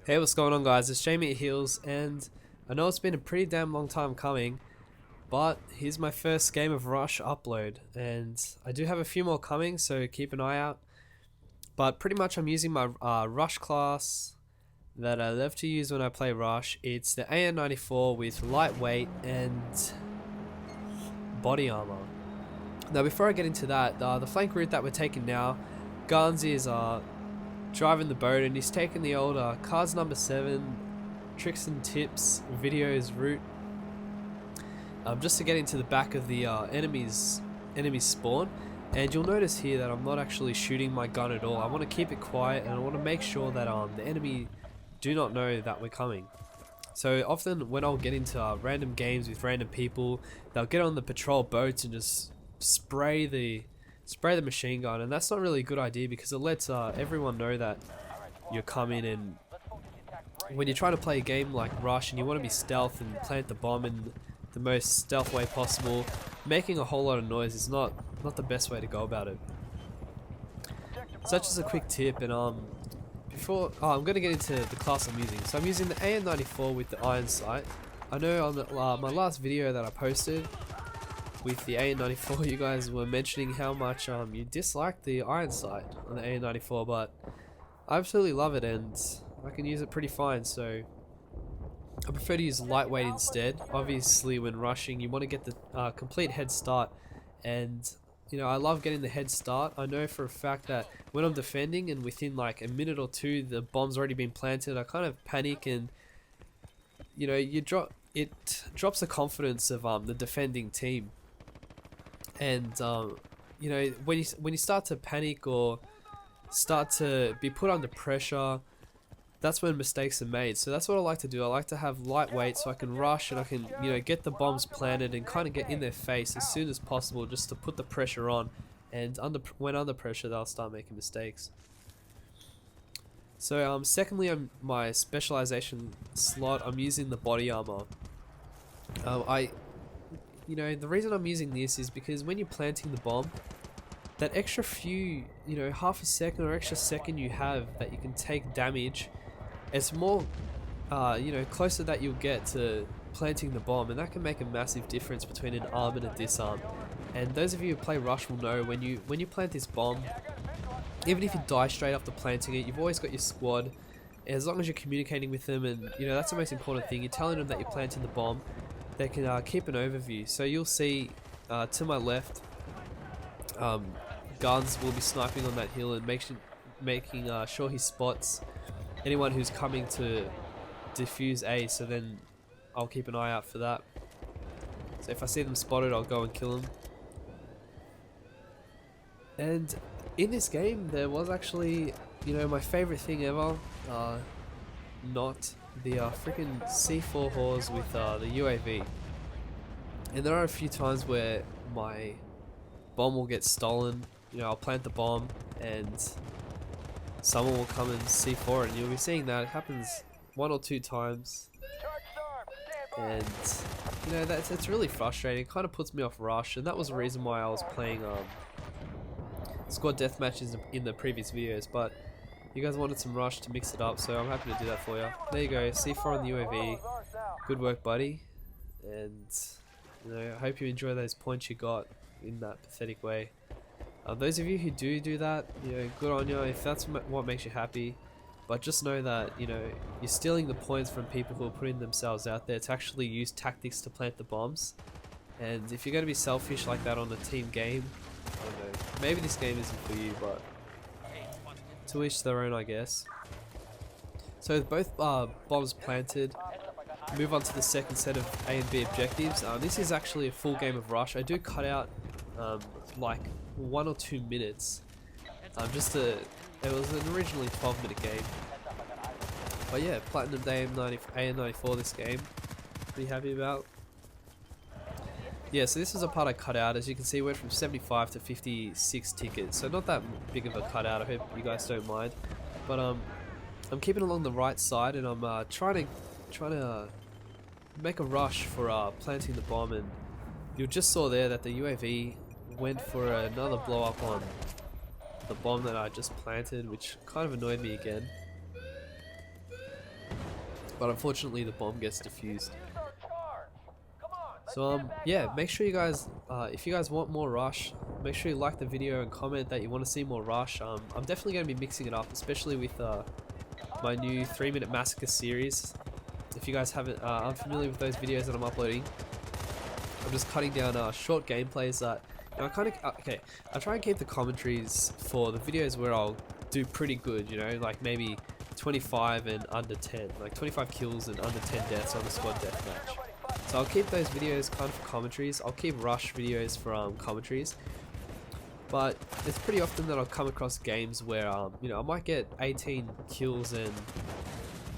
Hey, what's going on, guys? It's Jamie at Heels, and I know it's been a pretty damn long time coming, but here's my first game of Rush upload, and I do have a few more coming, so keep an eye out. But pretty much I'm using my Rush class that I love to use when I play Rush. It's the AN94 with lightweight and body armor. Now before I get into that, the flank route that we're taking now, Garnsey is driving the boat, and he's taking the old Cars Number 7 Tricks and Tips videos route just to get into the back of the enemy's spawn. And you'll notice here that I'm not actually shooting my gun at all. I want to keep it quiet, and I want to make sure that the enemy do not know that we're coming. So often when I'll get into random games with random people, they'll get on the patrol boats and just spray the machine gun, and that's not really a good idea because it lets everyone know that you're coming. And when you're trying to play a game like Rush and you want to be stealth and plant the bomb in the most stealth way possible, making a whole lot of noise is not the best way to go about it. So that's just a quick tip. And I'm going to get into the class I'm using. So I'm using the AN94 with the iron sight. I know on my last video that I posted with the AN94, you guys were mentioning how much you disliked the iron sight on the AN94, but I absolutely love it and I can use it pretty fine. So I prefer to use lightweight instead. Obviously when rushing you want to get the complete head start, and you know, I love getting the head start. I know for a fact that when I'm defending and within like a minute or two the bomb's already been planted, I kind of panic, and you know, it drops the confidence of the defending team. And you know, when you start to panic or start to be put under pressure, that's when mistakes are made. So that's what I like to do. I like to have lightweight so I can rush and I can, you know, get the bombs planted and kind of get in their face as soon as possible, just to put the pressure on. And when under pressure, they'll start making mistakes. So secondly, my specialization slot, I'm using the body armor. You know, the reason I'm using this is because when you're planting the bomb, that extra few, you know, half a second or extra second you have that you can take damage, it's more, you know, closer that you'll get to planting the bomb, and that can make a massive difference between an arm and a disarm. And those of you who play Rush will know when you plant this bomb, even if you die straight after planting it, you've always got your squad. As long as you're communicating with them, and you know, that's the most important thing, you're telling them that you're planting the bomb, they can keep an overview. So you'll see to my left, Guns will be sniping on that hill and making sure he spots anyone who's coming to defuse A, so then I'll keep an eye out for that. So if I see them spotted, I'll go and kill them. And in this game there was actually, you know, my favorite thing ever, not the freaking C4 Hors with the UAV. And there are a few times where my bomb will get stolen. You know, I'll plant the bomb and someone will come and C4 it, and you'll be seeing that. It happens one or two times, and you know, it's really frustrating. It kind of puts me off Rush, and that was the reason why I was playing squad deathmatches in the previous videos. But you guys wanted some Rush to mix it up, so I'm happy to do that for you. There you go, C4 on the UAV. Good work, buddy. And you know, I hope you enjoy those points you got in that pathetic way. Those of you who do that, you know, good on you if that's what makes you happy. But just know that, you know, you're stealing the points from people who are putting themselves out there to actually use tactics to plant the bombs. And if you're going to be selfish like that on a team game, I don't know, maybe this game isn't for you, but to each their own, I guess. So with both bombs planted, move on to the second set of A and B objectives. This is actually a full game of Rush. I do cut out like 1 or 2 minutes it was an originally 12-minute game, but yeah, platinum AN94 this game, pretty happy about. Yeah, so this was a part I cut out. As you can see, went from 75 to 56 tickets, so not that big of a cutout. I hope you guys don't mind, but I'm keeping along the right side, and I'm trying to make a rush for planting the bomb. And you just saw there that the UAV went for another blow up on the bomb that I just planted, which kind of annoyed me again. but unfortunately the bomb gets defused. So yeah, make sure you guys, if you guys want more Rush, make sure you like the video and comment that you want to see more Rush. I'm definitely going to be mixing it up, especially with my new 3-minute massacre series. If you guys haven't, aren't familiar with those videos that I'm uploading, I'm just cutting down short gameplays that, you know, I kind of, okay, I try and keep the commentaries for the videos where I'll do pretty good, you know, like maybe 25 and under 10, like 25 kills and under 10 deaths on the squad deathmatch. So I'll keep those videos kind of for commentaries. I'll keep Rush videos for commentaries. But it's pretty often that I'll come across games where you know, I might get 18 kills and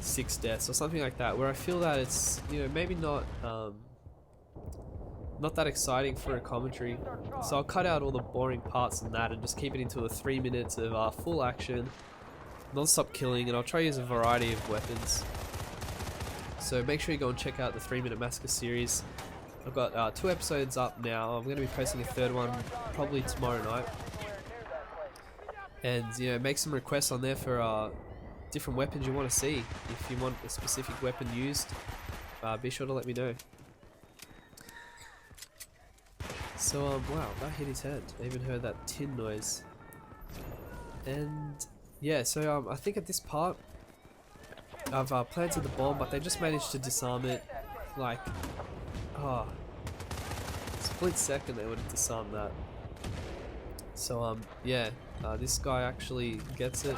6 deaths or something like that, where I feel that it's, you know, maybe not that exciting for a commentary. So I'll cut out all the boring parts and that and just keep it into a 3 minutes of full action, non-stop killing, and I'll try to use a variety of weapons. So make sure you go and check out the 3-minute massacre series. I've got 2 episodes up now. I'm going to be posting a 3rd one probably tomorrow night. And, you know, make some requests on there for different weapons you want to see. If you want a specific weapon used, be sure to let me know. So wow, that hit his head. I even heard that tin noise. And yeah, so I think at this part I've planted the bomb, but they just managed to disarm it. Like, split second they would have disarmed that. So yeah, this guy actually gets it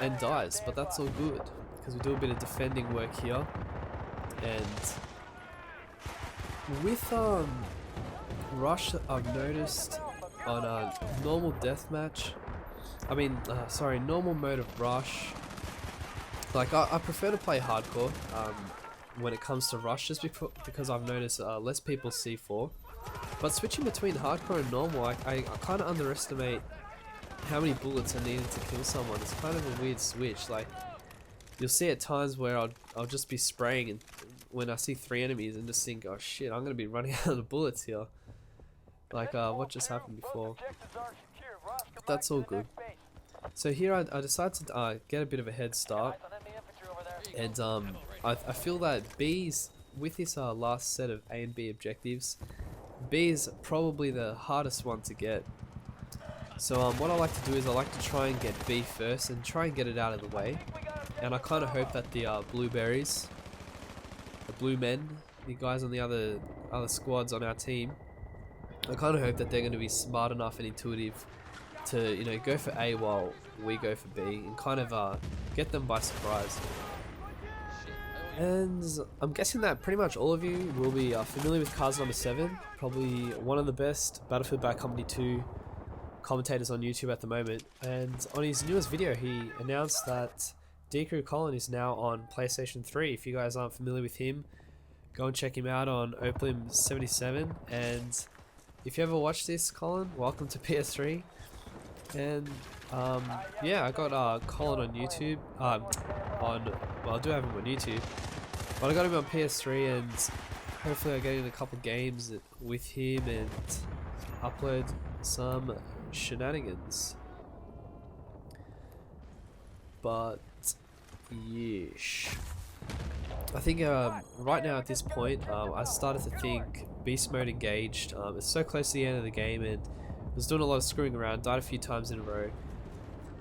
and dies, but that's all good because we do a bit of defending work here. And with Rush, I've noticed on a normal deathmatch, normal mode of Rush, like I prefer to play hardcore when it comes to Rush, just because I've noticed less people C4. But switching between hardcore and normal, I kind of underestimate how many bullets are needed to kill someone. It's kind of a weird switch. Like, you'll see at times where I'll just be spraying and when I see 3 enemies and just think, oh shit, I'm gonna be running out of bullets here. Like what just happened before. But that's all good. So here I decided to get a bit of a head start, and I feel that B's, with this last set of A and B objectives, B is probably the hardest one to get. So what I like to do is I like to try and get B first and try and get it out of the way. And I kind of hope that the blueberries, the blue men, the guys on the other squads on our team, I kind of hope that they're going to be smart enough and intuitive to, you know, go for A while we go for B and kind of get them by surprise. And I'm guessing that pretty much all of you will be familiar with Cars Number 7, probably one of the best Battlefield Bad Company 2 commentators on YouTube at the moment. And on his newest video, he announced that Decrew Colin is now on PlayStation 3. If you guys aren't familiar with him, go and check him out on Opium77. And if you ever watched this, Colin, welcome to PS3. And yeah, I got Colin on YouTube. Well, I do have him on YouTube, but I got him on PS3, and hopefully I get in a couple games with him and upload some shenanigans. But yeesh. I think right now at this point, I started to think beast mode engaged. It's so close to the end of the game, and I was doing a lot of screwing around, died a few times in a row.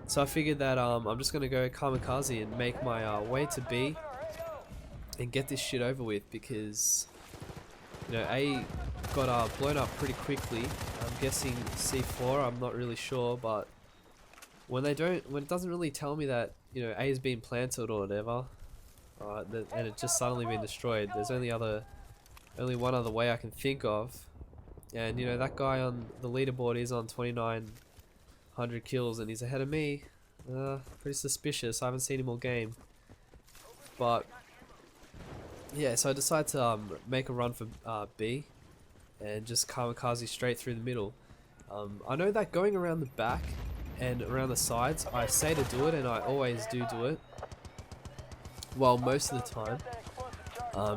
So I figured that I'm just gonna go kamikaze and make my way to B and get this shit over with, because, you know, A got blown up pretty quickly. I'm guessing C4, I'm not really sure, but when it doesn't really tell me that, you know, A has been planted or whatever, and it's just suddenly been destroyed, there's only one other way I can think of. And, you know, that guy on the leaderboard is on 2,900 kills and he's ahead of me. Pretty suspicious. I haven't seen him all game. But yeah, so I decided to make a run for B and just kamikaze straight through the middle. I know that going around the back and around the sides, I say to do it, and I always do it. Well, most of the time.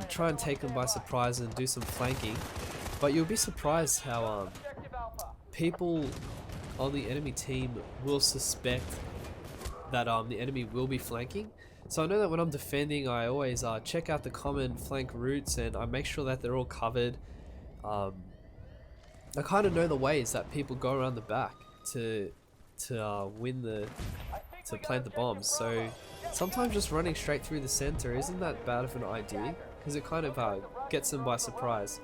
Try and take them by surprise and do some flanking. But you'll be surprised how people on the enemy team will suspect that the enemy will be flanking. So I know that when I'm defending, I always check out the common flank routes and I make sure that they're all covered. I kind of know the ways that people go around the back to plant the bombs. So sometimes just running straight through the center isn't that bad of an idea, because it kind of gets them by surprise.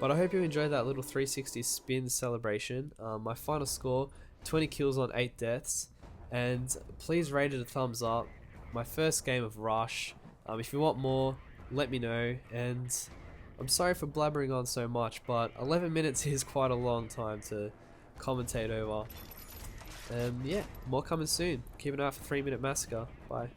But I hope you enjoyed that little 360 spin celebration. My final score, 20 kills on 8 deaths. And please rate it a thumbs up. My first game of Rush. If you want more, let me know. And I'm sorry for blabbering on so much, but 11 minutes is quite a long time to commentate over. And yeah, more coming soon. Keep an eye out for 3 Minute Massacre. Bye.